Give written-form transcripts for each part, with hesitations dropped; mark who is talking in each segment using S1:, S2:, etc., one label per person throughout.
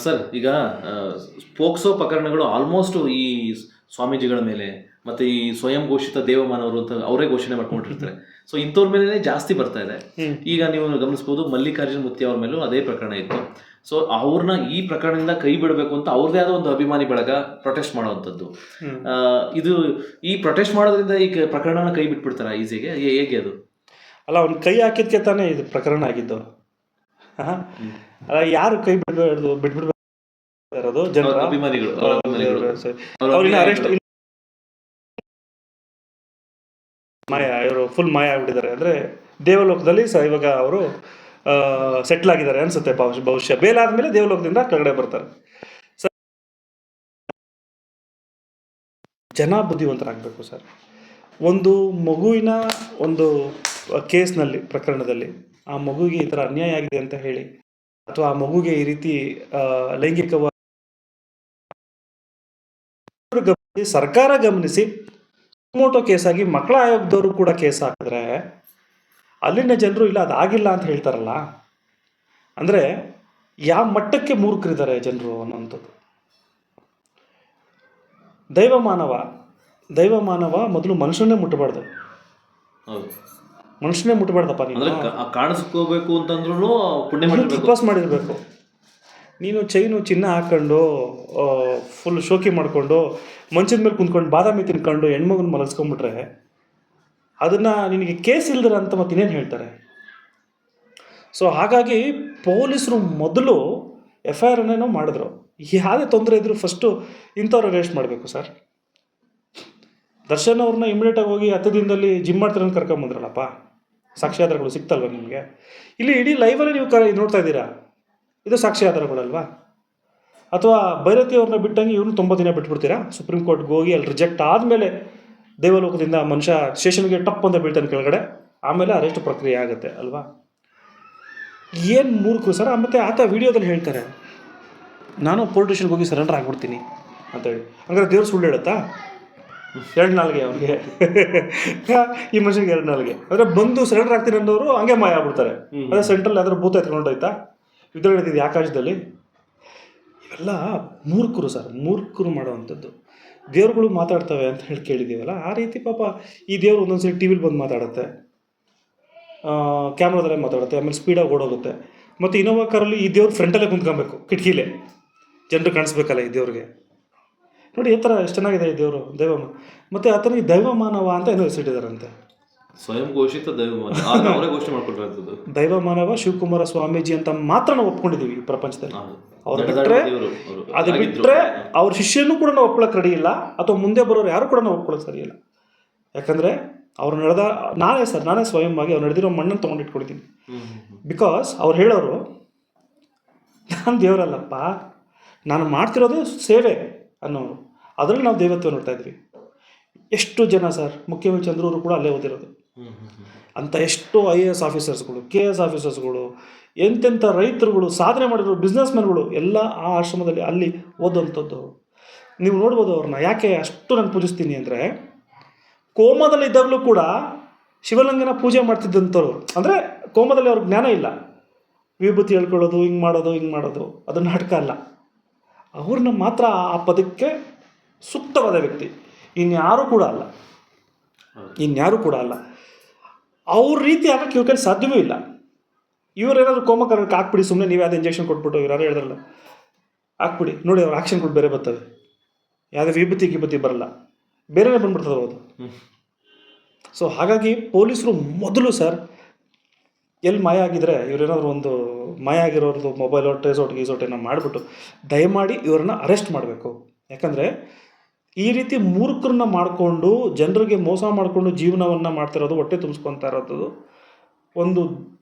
S1: Sir ಈಗ POCSO ಪ್ರಕರಣಗಳು almost ಈ ಸ್ವಾಮೀಜಿಗಳ ಮೇಲೆ ಮತ್ತೆ ಈ ಸ್ವಯಂ ಘೋಷಿತ ದೇವಮಾನವರು ಅಂತ ಅವರೇ ಘೋಷಣೆ ಮಾಡ್ಕೊಂಡಿರ್ತಾರೆ. ಸೊ ಇಂಥವ್ರ ಮೇಲೆ ಜಾಸ್ತಿ ಬರ್ತಾ ಇದೆ. ಈಗ ನೀವು ಗಮನಿಸಬಹುದು, ಮಲ್ಲಿಕಾರ್ಜುನ್ ಮುತ್ತಿ ಅವ್ರ ಮೇಲೂ ಅದೇ ಪ್ರಕರಣ ಇತ್ತು. ಸೊ ಅವ್ರನ್ನ ಈ ಪ್ರಕರಣದಿಂದ ಕೈ ಬಿಡಬೇಕು ಅಂತ ಅವ್ರದೇ ಆದ ಒಂದು ಅಭಿಮಾನಿ ಬಳಗ ಪ್ರೊಟೆಸ್ಟ್ ಮಾಡುವಂಥದ್ದು. ಇದು ಈ ಪ್ರೊಟೆಸ್ಟ್ ಮಾಡೋದ್ರಿಂದ ಈ ಪ್ರಕರಣನ ಕೈ ಬಿಟ್ಬಿಡ್ತಾರ ಈಸಿಗೆ? ಹೇಗೆ ಅದು?
S2: ಅಲ್ಲ, ಅವ್ನು ಕೈ ಹಾಕಿದ್ಕೆ ತಾನೇ ಇದು ಪ್ರಕರಣ ಆಗಿದ್ದು. ಅಲ್ಲ, ಯಾರು ಕೈ ಬಿಟ್ಬಿಡ್ಬೇಕು ಜನರ
S1: ಅಭಿಮಾನಿಗಳು
S2: ಅವ್ರನ್ನ ಅರೆಸ್ಟ್ ಇವರು ಫುಲ್ ಮಾಯ ಆಗ್ಬಿಟ್ಟಿದ್ದಾರೆ. ಅಂದ್ರೆ ದೇವಲೋಕದಲ್ಲಿ ಇವಾಗ ಅವರು ಸೆಟ್ಲ್ ಆಗಿದ್ದಾರೆ ಅನ್ಸುತ್ತೆ ಬಹುಶಃ. ಬೇಲಾದ್ಮೇಲೆ ದೇವಲೋಕದಿಂದ ಕೆಳಗಡೆ ಬರ್ತಾರೆ. ಜನ ಬುದ್ಧಿವಂತರಾಗಬೇಕು ಸರ್. ಒಂದು ಮಗುವಿನ ಒಂದು ಕೇಸ್ನಲ್ಲಿ, ಪ್ರಕರಣದಲ್ಲಿ ಆ ಮಗುವಿಗೆ ಈ ಥರ ಅನ್ಯಾಯ ಆಗಿದೆ ಅಂತ ಹೇಳಿ, ಅಥವಾ ಆ ಮಗುಗೆ ಈ ರೀತಿ ಲೈಂಗಿಕವಾಗಿ ಸರ್ಕಾರ ಗಮನಿಸಿ ಮೋಟೋ ಕೇಸಾಗಿ ಮಕ್ಕಳ ಆಯೋಗದವರು ಕೂಡ ಕೇಸ್ ಹಾಕಿದ್ರೆ ಅಲ್ಲಿನ ಜನರು ಇಲ್ಲ ಅದಾಗಿಲ್ಲ ಅಂತ ಹೇಳ್ತಾರಲ್ಲ. ಅಂದರೆ ಯಾವ ಮಟ್ಟಕ್ಕೆ ಮೂರ್ಖರಿದ್ದಾರೆ ಜನರು ಅನ್ನೋಂಥದ್ದು. ದೈವಮಾನವ ಮೊದಲು ಮನುಷ್ಯನೇ ಮುಟ್ಟಬಾರ್ದು. ಮನುಷ್ಯನೇ ಮುಟ್ಟಬಾರ್ದಪ್ಪ. ನೀನು
S1: ಕಾಣಿಸ್ಕೋಬೇಕು ಅಂತಂದ್ರೂ ಪುಣ್ಯ
S2: ತಪಾಸ್ ಮಾಡಿರ್ಬೇಕು. ನೀನು ಚೈನು ಚಿನ್ನ ಹಾಕೊಂಡು ಫುಲ್ ಶೋಕಿ ಮಾಡಿಕೊಂಡು ಮಂಚದ ಮೇಲೆ ಕುಂತ್ಕೊಂಡು ಬಾದಾಮಿ ತಿನ್ಕೊಂಡು ಹೆಣ್ಮಗನ ಮಲಗಿಸ್ಕೊಂಡ್ಬಿಟ್ರೆ ಅದನ್ನು ನಿನಗೆ ಕೇಸ್ ಇಲ್ದಿರ ಅಂತ ಮತ್ತೆ ಇನ್ನೇನು ಹೇಳ್ತಾರೆ? ಸೊ ಹಾಗಾಗಿ ಪೊಲೀಸರು ಮೊದಲು FIR ಅನ್ನೇನೋ ಮಾಡಿದ್ರು. ಯಾವುದೇ ತೊಂದರೆ ಇದ್ದರೂ ಫಸ್ಟು ಇಂಥವ್ರು ಅರೆಸ್ಟ್ ಮಾಡಬೇಕು ಸರ್. ದರ್ಶನ್ ಅವ್ರನ್ನ ಇಮಿಡಿಯೇಟಾಗಿ ಹೋಗಿ 10 ದಿನದಲ್ಲಿ ಜಿಮ್ ಮಾಡ್ತಾರೆ ಅಂತ ಕರ್ಕೊಂಬಂದ್ರಲ್ಲಪ್ಪ. ಸಾಕ್ಷ್ಯಾಧಾರಗಳು ಸಿಗ್ತಲ್ವ ನಿಮಗೆ? ಇಲ್ಲಿ ಇಡೀ ಲೈವಲ್ಲಿ ನೀವು ನೋಡ್ತಾ ಇದ್ದೀರಾ, ಇದು ಸಾಕ್ಷ್ಯಾಧಾರಗಳಲ್ವಾ? ಅಥವಾ ಭೈರತಿ ಅವ್ರನ್ನ ಬಿಟ್ಟಂಗೆ ಇವ್ರನ್ನ 90 ದಿನ ಬಿಟ್ಬಿಡ್ತೀರಾ? ಸುಪ್ರೀಂ ಕೋರ್ಟ್ಗೆ ಹೋಗಿ ಅಲ್ಲಿ ರಿಜೆಕ್ಟ್ ಆದಮೇಲೆ ದೇವಲೋಕದಿಂದ ಮನುಷ್ಯ ಸ್ಟೇಷನ್ಗೆ ಟಪ್ ಅಂತ ಬೀಳ್ತಾನೆ ಕೆಳಗಡೆ, ಆಮೇಲೆ ಅರೆಸ್ಟ್ ಪ್ರಕ್ರಿಯೆ ಆಗುತ್ತೆ ಅಲ್ವಾ? ಏನು ಮೂರ್ಖರು ಸರ್. ಮತ್ತು ಆತ ವಿಡಿಯೋದಲ್ಲಿ ಹೇಳ್ತಾರೆ, ನಾನು ಪೊಲೀಸ್ ಸ್ಟೇಷನ್ಗೆ ಹೋಗಿ ಸರೆಂಡರ್ ಆಗ್ಬಿಡ್ತೀನಿ ಅಂತೇಳಿ. ಹಂಗಾರೆ ದೇವ್ರು ಸುಳ್ಳು ಹೇಳುತ್ತಾ? 2 ನಾಲ್ಗೆ ಅವ್ರಿಗೆ ಈ ಮನುಷ್ಯನಿಗೆ 2 ನಾಲ್ಗೆ. ಅಂದರೆ ಬಂದು ಸರೆಂಡರ್ ಆಗ್ತೀನಿ ಅನ್ನೋರು ಹಂಗೆ ಮಾಯ ಆಗ್ಬಿಡ್ತಾರೆ. ಅದೇ ಸೆಂಟ್ರಲ್ಲಿ ಯಾವ್ದಾದ್ರು ಭೂತ ಎತ್ಕೊಂಡೋಯ್ತಾ? ಯುದ್ಧ ನಡೀತಿದೆ ಆಕಾಶದಲ್ಲಿ. ಇವೆಲ್ಲ ಮೂರ್ಖರು ಸರ್, ಮೂರ್ಖರು ಮಾಡೋವಂಥದ್ದು. ದೇವ್ರುಗಳು ಮಾತಾಡ್ತವೆ ಅಂತ ಹೇಳಿ ಕೇಳಿದ್ದೀವಲ್ಲ, ಆ ರೀತಿ ಪಾಪ ಈ ದೇವ್ರು ಒಂದೊಂದ್ಸರಿ ಟಿ ವಿಲಿ ಬಂದು ಮಾತಾಡುತ್ತೆ, ಕ್ಯಾಮ್ರಾದಲ್ಲೇ ಮಾತಾಡುತ್ತೆ, ಆಮೇಲೆ ಸ್ಪೀಡಾಗಿ ಓಡೋಗುತ್ತೆ. ಮತ್ತು ಇನೋವಾ ಕಾರಲ್ಲಿ ಈ ದೇವ್ರು ಫ್ರಂಟಲ್ಲೇ ಕುಂತ್ಕೊಬೇಕು, ಕಿಟಕಿಲೇ ಜನರು ಕಾಣಿಸ್ಬೇಕಲ್ಲ ಈ ದೇವ್ರಿಗೆ. ನೋಡಿ ಈ ಥರ ಎಷ್ಟು ಚೆನ್ನಾಗಿದೆ ಈ ದೇವರು ದೈವಮ. ಮತ್ತು ಆತನಿಗೆ ದೈವಮಾನವ ಅಂತ ಏನೋ ಹೆಸರಿಟ್ಟಿದ್ದಾರಂತೆ.
S1: ಸ್ವಯಂ ಘೋಷಿತ
S2: ದೈವಮಾನವ ಶಿವಕುಮಾರ ಸ್ವಾಮೀಜಿ ಅಂತ ಮಾತ್ರ ನಾವು ಒಪ್ಕೊಂಡಿದ್ದೀವಿ ಈ ಪ್ರಪಂಚದಲ್ಲಿ. ಅವ್ರು ಬಿಟ್ಟರೆ ಅವ್ರ ಶಿಷ್ಯನೂ ಕೂಡ ನಾವು ಒಪ್ಕೊಳ್ಳೋಕೆ ರೆಡಿ ಇಲ್ಲ, ಅಥವಾ ಮುಂದೆ ಬರೋರು ಯಾರು ಕೂಡ ನಾವು ಒಪ್ಕೊಳ್ಳೋಕೆ ಸರಿ ಇಲ್ಲ. ಯಾಕಂದರೆ ಅವ್ರು ನಾನೇ ಸ್ವಯಂವಾಗಿ ಅವ್ರು ನಡೆದಿರೋ ಮಣ್ಣನ್ನು ತೊಗೊಂಡಿಟ್ಕೊಳ್ತೀನಿ. ಬಿಕಾಸ್ ಅವ್ರು ಹೇಳೋರು, ನಾನು ದೇವರಲ್ಲಪ್ಪ, ನಾನು ಮಾಡ್ತಿರೋದು ಸೇವೆ ಅನ್ನೋರು. ಅದರಲ್ಲಿ ನಾವು ದೈವತ್ವ ನೋಡ್ತಾ ಇದ್ವಿ. ಎಷ್ಟು ಜನ ಸರ್, ಮುಖ್ಯಮಂತ್ರಿ ಚಂದ್ರವರು ಕೂಡ ಅಲ್ಲೇ ಓದಿರೋದು ಅಂತ. ಎಷ್ಟು IAS ಆಫೀಸರ್ಸ್ಗಳು, KS ಆಫೀಸರ್ಸ್ಗಳು, ಎಂತೆಂಥ ರೈತರುಗಳು, ಸಾಧನೆ ಮಾಡಿರೋ ಬಿಸ್ನೆಸ್ ಮ್ಯಾನ್ಗಳು ಎಲ್ಲ ಆ ಆಶ್ರಮದಲ್ಲಿ ಅಲ್ಲಿ ಓದುವಂಥದ್ದು. ನೀವು ನೋಡ್ಬೋದು ಅವ್ರನ್ನ. ಯಾಕೆ ಅಷ್ಟು ನಾನು ಪೂಜಿಸ್ತೀನಿ ಅಂದರೆ, ಕೋಮದಲ್ಲಿ ಇದ್ದಾಗಲೂ ಕೂಡ ಶಿವಲಿಂಗನ ಪೂಜೆ ಮಾಡ್ತಿದ್ದಂಥವ್ರು. ಅಂದರೆ ಕೋಮದಲ್ಲಿ ಅವ್ರಿಗೆ ಜ್ಞಾನ ಇಲ್ಲ, ವಿಭೂತಿ ಹೇಳ್ಕೊಳ್ಳೋದು, ಹಿಂಗೆ ಮಾಡೋದು ಅದು ನಾಟಕ ಅಲ್ಲ. ಅವ್ರನ್ನ ಮಾತ್ರ ಆ ಪದಕ್ಕೆ ಸೂಕ್ತವಾದ ವ್ಯಕ್ತಿ, ಇನ್ಯಾರೂ ಕೂಡ ಅಲ್ಲ. ಅವ್ರ ರೀತಿ ಆಗಕ್ಕೆ ಇವ್ರ ಕೈಲಿ ಸಾಧ್ಯವೂ ಇಲ್ಲ. ಇವರೇನಾದ್ರು ಕೋಮಕರಕ್ಕೆ ಹಾಕ್ಬಿಡಿ, ಸುಮ್ಮನೆ ನೀವು ಯಾವುದೇ ಇಂಜೆಕ್ಷನ್ ಕೊಟ್ಬಿಟ್ಟು, ಇವ್ರು ಯಾರು ಹೇಳಿದ್ರಲ್ಲ ಹಾಕ್ಬಿಡಿ ನೋಡಿ, ಅವ್ರ ಆ್ಯಕ್ಷನ್ಗಳು ಬೇರೆ ಬರ್ತವೆ. ಯಾವುದೇ ವಿಭೂತಿ ಬರಲ್ಲ, ಬೇರೆನೇ ಬಂದ್ಬಿಡ್ತದೆ ಅದು. ಸೊ ಹಾಗಾಗಿ ಪೊಲೀಸರು ಮೊದಲು ಸರ್ ಎಲ್ಲಿ ಮಾಯ ಆಗಿದ್ರೆ, ಇವರೇನಾದ್ರು ಒಂದು ಮಾಯ ಆಗಿರೋದು ಮೊಬೈಲು ಗೀಸೋಟೇನೋ ಮಾಡಿಬಿಟ್ಟು ದಯಮಾಡಿ ಇವ್ರನ್ನ ಅರೆಸ್ಟ್ ಮಾಡಬೇಕು. ಯಾಕಂದರೆ ಈ ರೀತಿ ಮೂರ್ಖರನ್ನ ಮಾಡಿಕೊಂಡು ಜನರಿಗೆ ಮೋಸ ಮಾಡಿಕೊಂಡು ಜೀವನವನ್ನು ಮಾಡ್ತಿರೋದು, ಹೊಟ್ಟೆ ತುಂಬಿಸ್ಕೊತಾ ಇರೋದು ಒಂದು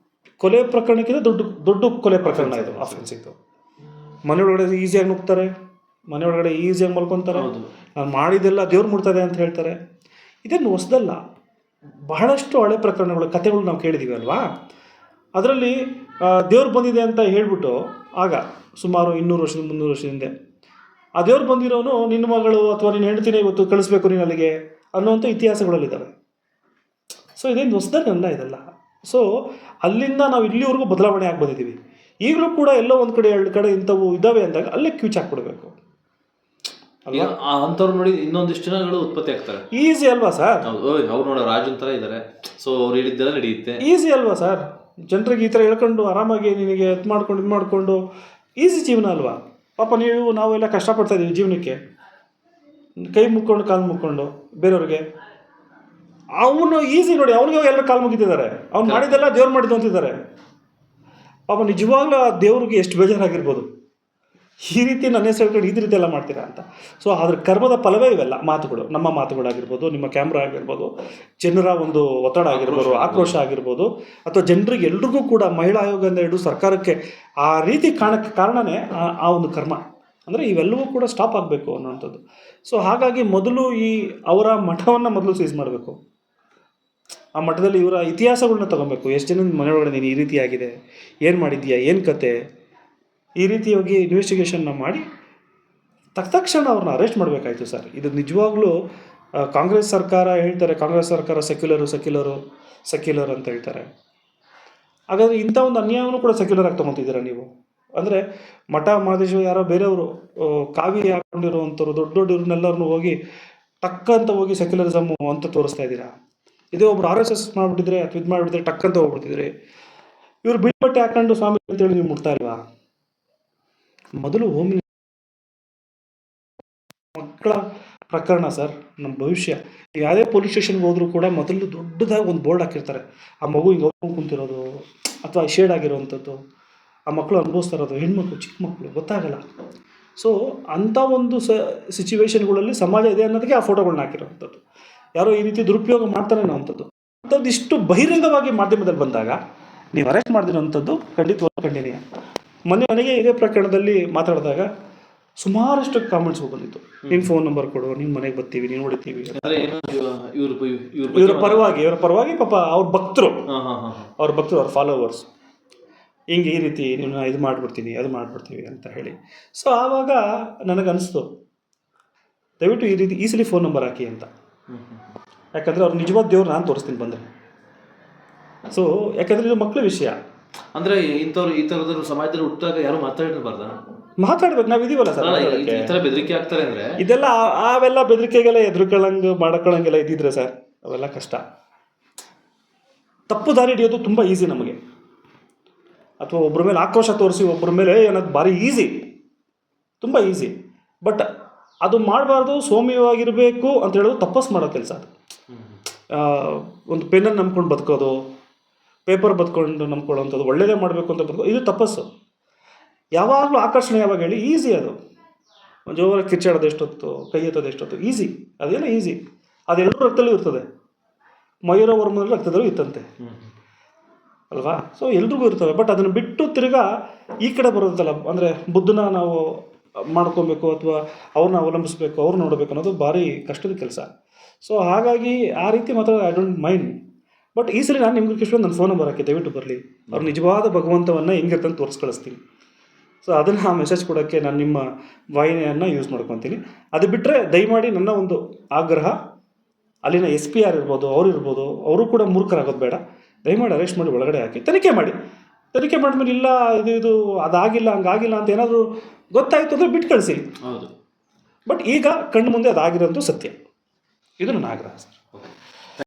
S2: ಕೊಲೆ ಪ್ರಕರಣಕ್ಕಿಂತ ದೊಡ್ಡ ಕೊಲೆ ಪ್ರಕರಣ ಇದು, ಆಫೆನ್ಸ್ ಇದು. ಮನೆಯೊಳಗಡೆ ಈಸಿಯಾಗಿ ನುಗ್ತಾರೆ, ಮನೆಯೊಳಗಡೆ ಈಸಿಯಾಗಿ ಮಲ್ಕೊತಾರೆ, ನಾನು ಮಾಡಿದ್ದೆಲ್ಲ ದೇವ್ರು ಮುಡ್ತದೆ ಅಂತ ಹೇಳ್ತಾರೆ. ಇದೇನು ಹೊಸದಲ್ಲ, ಬಹಳಷ್ಟು ಹಳೆ ಪ್ರಕರಣಗಳು, ಕಥೆಗಳು ನಾವು ಕೇಳಿದ್ದೀವಿ ಅಲ್ವಾ. ಅದರಲ್ಲಿ ದೇವ್ರು ಬಂದಿದೆ ಅಂತ ಹೇಳ್ಬಿಟ್ಟು ಆಗ ಸುಮಾರು 200 ವರ್ಷದ 300 ವರ್ಷದ ಹಿಂದೆ ಆ ದೇವ್ರು ಬಂದಿರೋನು ನಿನ್ನ ಮಗಳು ಅಥವಾ ನಿನ್ನ ಹೆಂಡತಿನೇ ಇವತ್ತು ಕಳಿಸ್ಬೇಕು ನೀನು ಅಲ್ಲಿಗೆ ಅನ್ನೋವಂಥ ಇತಿಹಾಸಗಳಲ್ಲಿದ್ದಾವೆ. ಸೊ ಇದೇನು ಹೊಸದಲ್ಲ ಇದೆಲ್ಲ. ಸೊ ಅಲ್ಲಿಂದ ನಾವು ಇಲ್ಲಿವರೆಗೂ ಬದಲಾವಣೆ ಆಗಿ ಬಂದಿದ್ದೀವಿ. ಈಗಲೂ ಕೂಡ ಎಲ್ಲೋ ಒಂದು ಕಡೆ ಎರಡು ಕಡೆ ಇಂಥವು ಇದ್ದಾವೆ ಅಂದಾಗ ಅಲ್ಲೇ ಕ್ಯೂಚ್ ಹಾಕ್ಬಿಡ್ಬೇಕು.
S1: ಈಗ ಅಂಥವ್ರು ನೋಡಿ ಇನ್ನೊಂದಿಷ್ಟು ಜನಗಳು ಉತ್ಪತ್ತಿ ಆಗ್ತಾರೆ.
S2: ಈಸಿ ಅಲ್ವಾ ಸರ್?
S1: ಹೌದು, ಅವ್ರು ನೋಡೋ ರಾಜನ್ ಥರ ಇದ್ದಾರೆ, ಸೊ ಅವ್ರು ಹೇಳಿದ್ದೆಲ್ಲ ನಡೆಯುತ್ತೆ.
S2: ಈಸಿ ಅಲ್ವಾ ಸರ್? ಜನರಿಗೆ ಈ ಥರ ಹೇಳ್ಕೊಂಡು ಆರಾಮಾಗಿ ನಿನಗೆ ಇದು ಮಾಡಿಕೊಂಡು ಈಸಿ ಜೀವನ ಅಲ್ವಾ? ಪಾಪ ನಾವೆಲ್ಲ ಕಷ್ಟಪಡ್ತಾ ಇದ್ದೀವಿ ಜೀವನಕ್ಕೆ, ಕೈ ಮುಕ್ಕೊಂಡು ಕಾಲು ಮುಕ್ಕೊಂಡು ಬೇರೆಯವ್ರಿಗೆ. ಅವನು ಈಸಿ ನೋಡಿ, ಅವ್ನಿಗೆ ಎಲ್ಲರೂ ಕಾಲು ಮುಗಿತಿದ್ದಾರೆ, ಅವ್ನು ಮಾಡಿದ್ದೆಲ್ಲ ದೇವ್ರು ಮಾಡಿದ್ದು ಅಂತಿದ್ದಾರೆ. ಪಾಪ ನಿಜವಾಗ್ಲೂ ಆ ದೇವ್ರಿಗೆ ಎಷ್ಟು ಬೇಜಾರಾಗಿರ್ಬೋದು, ಈ ರೀತಿ ನನ್ನ ಹೆಸರು ಹೇಳ್ಕೊಂಡು ಈ ರೀತಿ ಎಲ್ಲ ಮಾಡ್ತೀರಾ ಅಂತ. ಸೊ ಅದ್ರ ಕರ್ಮದ ಫಲವೇ ಇವೆಲ್ಲ ಮಾತುಗಳು, ನಮ್ಮ ಮಾತುಗಳಾಗಿರ್ಬೋದು, ನಿಮ್ಮ ಕ್ಯಾಮ್ರಾ ಆಗಿರ್ಬೋದು, ಜನರ ಒಂದು ಒತ್ತಡ ಆಗಿರ್ಬೋದು, ಆಕ್ರೋಶ ಆಗಿರ್ಬೋದು, ಅಥವಾ ಜನರಿಗೆ ಎಲ್ರಿಗೂ ಕೂಡ ಮಹಿಳಾ ಆಯೋಗದಿಂದ ಹಿಡಿದು ಸರ್ಕಾರಕ್ಕೆ ಆ ರೀತಿ ಕಾರಣಕ್ಕೆ ಕಾರಣನೇ ಆ ಒಂದು ಕರ್ಮ. ಅಂದರೆ ಇವೆಲ್ಲವೂ ಕೂಡ ಸ್ಟಾಪ್ ಆಗಬೇಕು ಅನ್ನೋವಂಥದ್ದು. ಸೊ ಹಾಗಾಗಿ ಮೊದಲು ಅವರ ಮಠವನ್ನು ಮೊದಲು ಸೀಸ್ ಮಾಡಬೇಕು. ಆ ಮಠದಲ್ಲಿ ಇವರ ಇತಿಹಾಸಗಳನ್ನ ತೊಗೊಬೇಕು. ಎಷ್ಟು ಜನ ಮನೆಯೊಳಗಡೆ ನೀನು ಈ ರೀತಿ ಆಗಿದೆ, ಏನು ಮಾಡಿದ್ಯಾ, ಏನು ಕತೆ, ಈ ರೀತಿಯಾಗಿ ಇನ್ವೆಸ್ಟಿಗೇಷನ್ನ ಮಾಡಿ ತಕ್ಷಣ ಅವ್ರನ್ನ ಅರೆಸ್ಟ್ ಮಾಡಬೇಕಾಯ್ತು ಸರ್. ಇದು ನಿಜವಾಗ್ಲೂ ಕಾಂಗ್ರೆಸ್ ಸರ್ಕಾರ ಹೇಳ್ತಾರೆ, ಕಾಂಗ್ರೆಸ್ ಸರ್ಕಾರ ಸೆಕ್ಯುಲರ್ ಅಂತ ಹೇಳ್ತಾರೆ. ಹಾಗಾದರೆ ಇಂಥ ಒಂದು ಅನ್ಯಾಯವನ್ನು ಕೂಡ ಸೆಕ್ಯುಲರ್ ಆಗಿ ತೊಗೊತಿದ್ದೀರಾ ನೀವು. ಅಂದರೆ ಮಠ ಮಹದೇಶ್ವರ ಯಾರೋ ಬೇರೆಯವರು ಕಾವಿ ಹಾಕೊಂಡಿರುವಂಥವ್ರು ದೊಡ್ಡ ಇವ್ರನ್ನೆಲ್ಲರನ್ನು ಹೋಗಿ ಟಕ್ ಅಂತ ಹೋಗಿ ಸೆಕ್ಯುಲರಿಸಮ್ ಅಂತ ತೋರಿಸ್ತಾ ಇದ್ದೀರಾ. ಇದೇ ಒಬ್ರು RSS ಮಾಡಿಬಿಟ್ಟಿದ್ರೆ ಅಥವಾ ಇದು ಮಾಡಿಬಿಟ್ಟಿದ್ರೆ ಟಕ್ ಅಂತ ಹೋಗ್ಬಿಡ್ತಿದ್ರಿ. ಇವ್ರು ಬಿಳಿ ಬಟ್ಟೆ ಹಾಕೊಂಡು ಸ್ವಾಮಿ ಅಂತೇಳಿ ನೀವು ಮುಟ್ತಾ ಇಲ್ವಾ? ಮೊದಲು ಮಕ್ಕಳ ಪ್ರಕರಣ ಸರ್, ನಮ್ಮ ಭವಿಷ್ಯ. ಯಾವುದೇ ಪೊಲೀಸ್ ಸ್ಟೇಷನ್ಗೆ ಹೋದರೂ ಕೂಡ ಮೊದಲು ದೊಡ್ಡದಾಗಿ ಒಂದು ಬೋರ್ಡ್ ಹಾಕಿರ್ತಾರೆ, ಆ ಮಗು ಹಿಂಗೆ ಕುಂತಿರೋದು ಅಥವಾ ಶೇಡ್ ಆಗಿರೋವಂಥದ್ದು, ಆ ಮಕ್ಕಳು ಅನುಭವಿಸ್ತಾ ಇರೋದು, ಹೆಣ್ಮಕ್ಳು ಚಿಕ್ಕ ಮಕ್ಕಳು ಗೊತ್ತಾಗಲ್ಲ. ಸೊ ಅಂಥ ಒಂದು ಸಿಚುವೇಶನ್ಗಳಲ್ಲಿ ಸಮಾಜ ಇದೆ ಅನ್ನೋದಕ್ಕೆ ಆ ಫೋಟೋಗಳನ್ನ ಹಾಕಿರೋವಂಥದ್ದು. ಯಾರೋ ಈ ರೀತಿ ದುರುಪಯೋಗ ಮಾಡ್ತಾರೆ ಅನ್ನೋವಂಥದ್ದು. ಅಂಥದ್ದು ಇಷ್ಟು ಬಹಿರಂಗವಾಗಿ ಮಾಧ್ಯಮದಲ್ಲಿ ಬಂದಾಗ ನೀವು ಅರೆಸ್ಟ್ ಮಾಡಿದಿರೋವಂಥದ್ದು ಖಂಡಿತವಾಗ್ಲೂ ಖಂಡನೀಯ. ನನಗೆ ಇದೇ ಪ್ರಕರಣದಲ್ಲಿ ಮಾತಾಡಿದಾಗ ಸುಮಾರಷ್ಟು ಕಾಮೆಂಟ್ಸ್ ಬಂದಿತ್ತು. ನಿನ್ನ ಫೋನ್ ನಂಬರ್ ಕೊಡು, ನಿಮ್ಮ ಮನೆಗೆ ಬರ್ತೀವಿ, ನೀನು ಹೊಡಿತೀವಿ. ಇವರ ಪರವಾಗಿ ಪಾಪ ಅವ್ರ ಭಕ್ತರು, ಅವ್ರ ಫಾಲೋವರ್ಸ್ ಹಿಂಗೆ ಈ ರೀತಿ ನೀನು ಇದು ಮಾಡಿಬಿಡ್ತೀನಿ, ಅದು ಮಾಡಿಬಿಡ್ತೀವಿ ಅಂತ ಹೇಳಿ. ಸೊ ಆವಾಗ ನನಗನ್ನಿಸ್ತು, ದಯವಿಟ್ಟು ಈ ರೀತಿ ಈಸಿಲಿ ಫೋನ್ ನಂಬರ್ ಹಾಕಿ ಅಂತ. ಯಾಕಂದರೆ ಅವ್ರು ನಿಜವಾದ ದೇವ್ರು ನಾನು ತೋರಿಸ್ತೀನಿ ಬಂದರೆ. ಸೊ ಯಾಕಂದರೆ ಇದು ಮಕ್ಕಳ ವಿಷಯ.
S1: ಅಂದರೆ ಇಂಥವ್ರು ಈ ಥರದ್ರು ಸಮಾಜದಲ್ಲಿ ಹುಟ್ಟಾಗ ಯಾರು
S2: ಮಾತಾಡ್ಬೇಕು, ನಾವು ಇದೀವಲ್ಲ ಸರ್.
S1: ಈ ಥರ ಬೆದರಿಕೆ ಆಗ್ತಾರೆ ಅಂದರೆ
S2: ಇದೆಲ್ಲ ಅವೆಲ್ಲ ಬೆದರಿಕೆಗೆಲ್ಲ ಮಾಡ್ಕೊಳ್ಳಂಗೆಲ್ಲ ಇದ್ದಿದ್ರೆ ಸರ್ ಅವೆಲ್ಲ ಕಷ್ಟ. ತಪ್ಪು ದಾರಿ ಹಿಡಿಯೋದು ತುಂಬ ಈಸಿ ನಮಗೆ, ಅಥವಾ ಒಬ್ಬರ ಮೇಲೆ ಆಕ್ರೋಶ ತೋರಿಸಿ ಒಬ್ಬರ ಮೇಲೆ ಅನ್ನೋದು ಭಾರಿ ಈಸಿ, ತುಂಬ ಈಸಿ. ಬಟ್ ಅದು ಮಾಡಬಾರ್ದು, ಸೌಮ್ಯವಾಗಿರಬೇಕು ಅಂತ ಹೇಳೋದು ತಪಸ್ ಮಾಡೋ ಕೆಲಸ ಅದು. ಒಂದು ಪೆನ್ನನ್ನು ನಂಬ್ಕೊಂಡು ಬದುಕೋದು, ಪೇಪರ್ ಬದುಕೊಂಡು ನಂಬ್ಕೊಳ್ಳೋವಂಥದ್ದು, ಒಳ್ಳೆಯದೇ ಮಾಡಬೇಕು ಅಂತ ಬದುಕೋ, ಇದು ತಪಸ್ಸು. ಯಾವಾಗಲೂ ಆಕರ್ಷಣೆ ಯಾವಾಗ ಹೇಳಿ ಈಸಿ. ಅದು ಜೋರ ಕಿಚ್ಚಾಡೋದು ಎಷ್ಟೊತ್ತು, ಕೈ ಎತ್ತೋದು ಎಷ್ಟೊತ್ತು, ಈಸಿ. ಅದೆಲ್ಲ ಈಸಿ. ಅದೆಲ್ಲರೂ ರಕ್ತದಲ್ಲೂ ಇರ್ತದೆ. ಮಯೂರ ವರ್ಮದಲ್ಲಿ ರಕ್ತದಲ್ಲೂ ಇತ್ತಂತೆ ಅಲ್ವಾ? ಸೊ ಎಲ್ರಿಗೂ ಇರ್ತವೆ. ಬಟ್ ಅದನ್ನು ಬಿಟ್ಟು ತಿರ್ಗಾ ಈ ಕಡೆ ಬರೋದಲ್ಲ, ಅಂದರೆ ಬುದ್ಧನ ನಾವು ಮಾಡ್ಕೊಬೇಕು ಅಥವಾ ಅವ್ರನ್ನ ಅವಲಂಬಿಸ್ಬೇಕು, ಅವ್ರು ನೋಡಬೇಕು ಅನ್ನೋದು ಭಾರಿ ಕಷ್ಟದ ಕೆಲಸ. ಸೊ ಹಾಗಾಗಿ ಆ ರೀತಿ ಮಾತ್ರ ಐ ಡೋಂಟ್ ಮೈಂಡ್. ಬಟ್ ಈ ಸರಿ ನಾನು ನಿಮ್ಗೆ ಕಿಶೋರ್ ನನ್ನ ಫೋನ್ ನಂಬರ್ ಹಾಕಿ, ದಯವಿಟ್ಟು ಬರಲಿ, ಅವ್ರು ನಿಜವಾದ ಭಗವಂತವನ್ನು ಹೆಂಗಿರ್ತಂತ ತೋರಿಸಿ ಕಳಿಸ್ತೀನಿ. ಸೊ ಅದನ್ನು ಆ ಮೆಸೇಜ್ ಕೊಡೋಕ್ಕೆ ನಾನು ನಿಮ್ಮ ವಾಹಿನಿಯನ್ನು ಯೂಸ್ ಮಾಡ್ಕೊತೀನಿ. ಅದು ಬಿಟ್ಟರೆ ದಯಮಾಡಿ ನನ್ನ ಒಂದು ಆಗ್ರಹ, ಅಲ್ಲಿನ SP ಯಾರು ಇರ್ಬೋದು, ಅವರು ಕೂಡ ಮೂರ್ಖರಾಗೋದು ಬೇಡ. ದಯಮಾಡಿ ಅರೆಸ್ಟ್ ಮಾಡಿ ಒಳಗಡೆ ಹಾಕಿ ತನಿಖೆ ಮಾಡಿದ್ಮೇಲೆ ಇಲ್ಲ ಇದು ಅದಾಗಿಲ್ಲ ಹಂಗಾಗಿಲ್ಲ ಅಂತ ಏನಾದರೂ ಗೊತ್ತಾಯಿತು ಅಂದರೆ ಬಿಟ್ಟು ಕಳಿಸಿ.
S1: ಹೌದು.
S2: ಬಟ್ ಈಗ ಕಣ್ಣು ಮುಂದೆ ಅದಾಗಿರೋದು ಸತ್ಯ. ಇದು ನನ್ನ ಆಗ್ರಹ ಸರ್.